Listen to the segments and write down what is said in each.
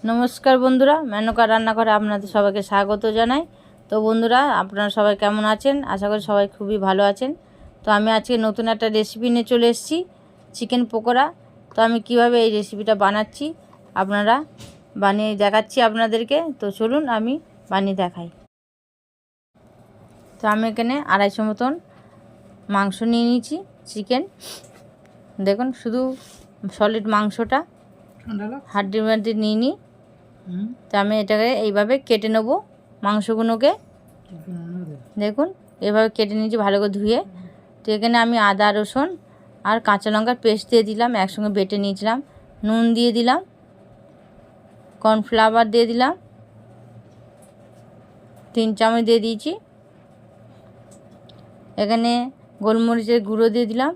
নমস্কার বন্ধুরা, মেনকা রান্নাঘরে আপনাদের সবাইকে স্বাগত জানাই। তো বন্ধুরা, আপনারা সবাই কেমন আছেন? আশা করি সবাই খুবই ভালো আছেন। তো আমি আজকে নতুন একটা রেসিপি নিয়ে চলে এসেছি, চিকেন পকোড়া। তো আমি কিভাবে এই রেসিপিটা বানাচ্ছি আপনারা বানিয়ে দেখাচ্ছি আপনাদেরকে। তো চলুন আমি বানিয়ে দেখাই। তো আমি এখানে 250 মতন মাংস নিয়ে নিয়েছি, চিকেন। দেখুন, শুধু সলিড মাংসটা, হাড্ডি মাড্ডি নিয়ে নিই। তো আমি এটাকে এইভাবে কেটে নেব মাংসগুলোকে। দেখুন, এভাবে কেটে নিয়েছি ভালো করে ধুয়ে। তো এখানে আমি আদা রসুন আর কাঁচা লঙ্কার পেস্ট দিয়ে দিলাম, একসঙ্গে বেটে নিয়েছিলাম। নুন দিয়ে দিলাম, কর্নফ্লাওয়ার দিয়ে দিলাম 3 চামচ দিয়ে দিয়েছি। এখানে গোলমরিচের গুঁড়ো দিয়ে দিলাম,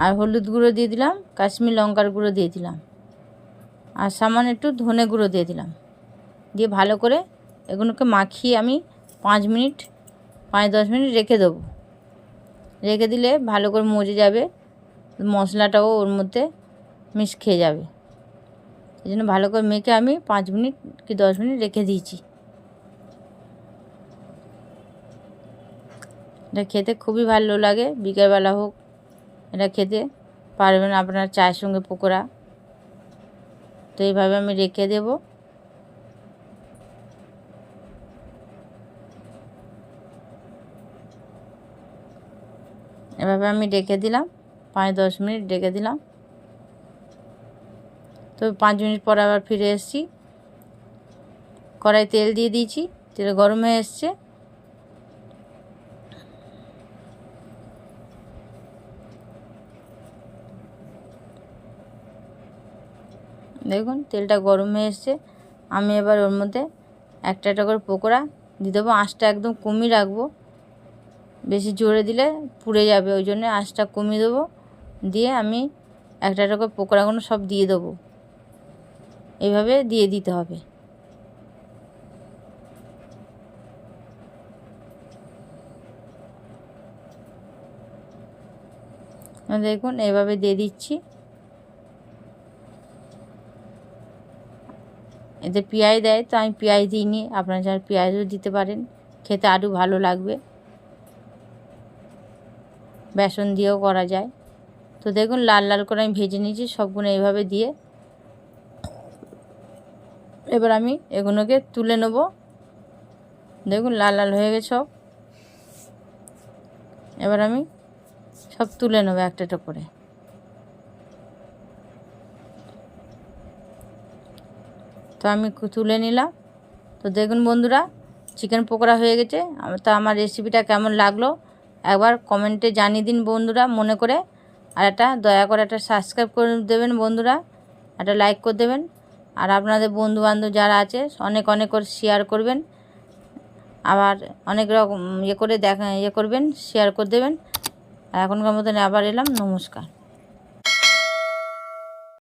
আর হলুদ গুঁড়ো দিয়ে দিলাম, কাশ্মীর লঙ্কার গুঁড়ো দিয়ে দিলাম, আর সামান্য একটু ধনে গুঁড়ো দিয়ে দিলাম। দিয়ে ভালো করে এগুলোকে মাখিয়ে আমি 5-10 মিনিট রেখে দেবো। রেখে দিলে ভালো করে মজে যাবে, মশলাটাও ওর মধ্যে মিশ খেয়ে যাবে। এই জন্য ভালো করে মেখে আমি 5 মিনিট কি 10 মিনিট রেখে দিয়েছি। এটা খেতে খুবই ভালো লাগে, বিকেলবেলা হোক এটা খেতে পারবেন আপনার চায়ের সঙ্গে পকোড়া। তো এইভাবে আমি রেখে দেব। এভাবে আমি রেখে দিলাম, 5-10 মিনিট রেখে দিলাম। তো 5 মিনিট পর আবার ফিরে এসেছি। কড়াই তেল দিয়ে দিয়েছি, তেল গরম হয়ে এসছে। দেখুন, তেলটা গরম হয়ে এসছে। আমি এবার ওর মধ্যে একটা একটা করে পকোড়া দিয়ে দেবো। আঁচটা একদম কমিয়ে রাখবো, বেশি জোরে দিলে পুড়ে যাবে, ওই জন্য আঁচটা কমিয়ে দেবো। দিয়ে আমি একটা একটা করে পকোড়াগুলো সব দিয়ে দেবো। এইভাবে দিয়ে দিতে হবে। দেখুন, এইভাবে দিয়ে দিচ্ছি। এতে পেঁয়াজ দেয়, তো আমি পেঁয়াজ দিইনি, আপনারা যারা পেঁয়াজও দিতে পারেন, খেতে আরও ভালো লাগবে। বেসন দিয়েও করা যায়। তো দেখুন, লাল লাল করে আমি ভেজে নিয়েছি সবগুলো এইভাবে দিয়ে। এবার আমি এগুলোকে তুলে নেব। দেখুন, লাল লাল হয়ে গেছে সব। এবার আমি সব তুলে নেব একটা একটা করে। তো আমি তুলে নিলাম। তো দেখুন বন্ধুরা, চিকেন পকোড়া হয়ে গেছে। তা আমার রেসিপিটা কেমন লাগলো একবার কমেন্টে জানিয়ে দিন বন্ধুরা, মনে করে। আর একটা দয়া করে একটা সাবস্ক্রাইব করে দেবেন বন্ধুরা, একটা লাইক করে দেবেন। আর আপনাদের বন্ধুবান্ধব যারা আছে অনেক অনেক করে শেয়ার করবেন। আবার অনেক রকম করে করবেন, শেয়ার করে দেবেন। আর এখনকার মতন আবার এলাম। নমস্কার।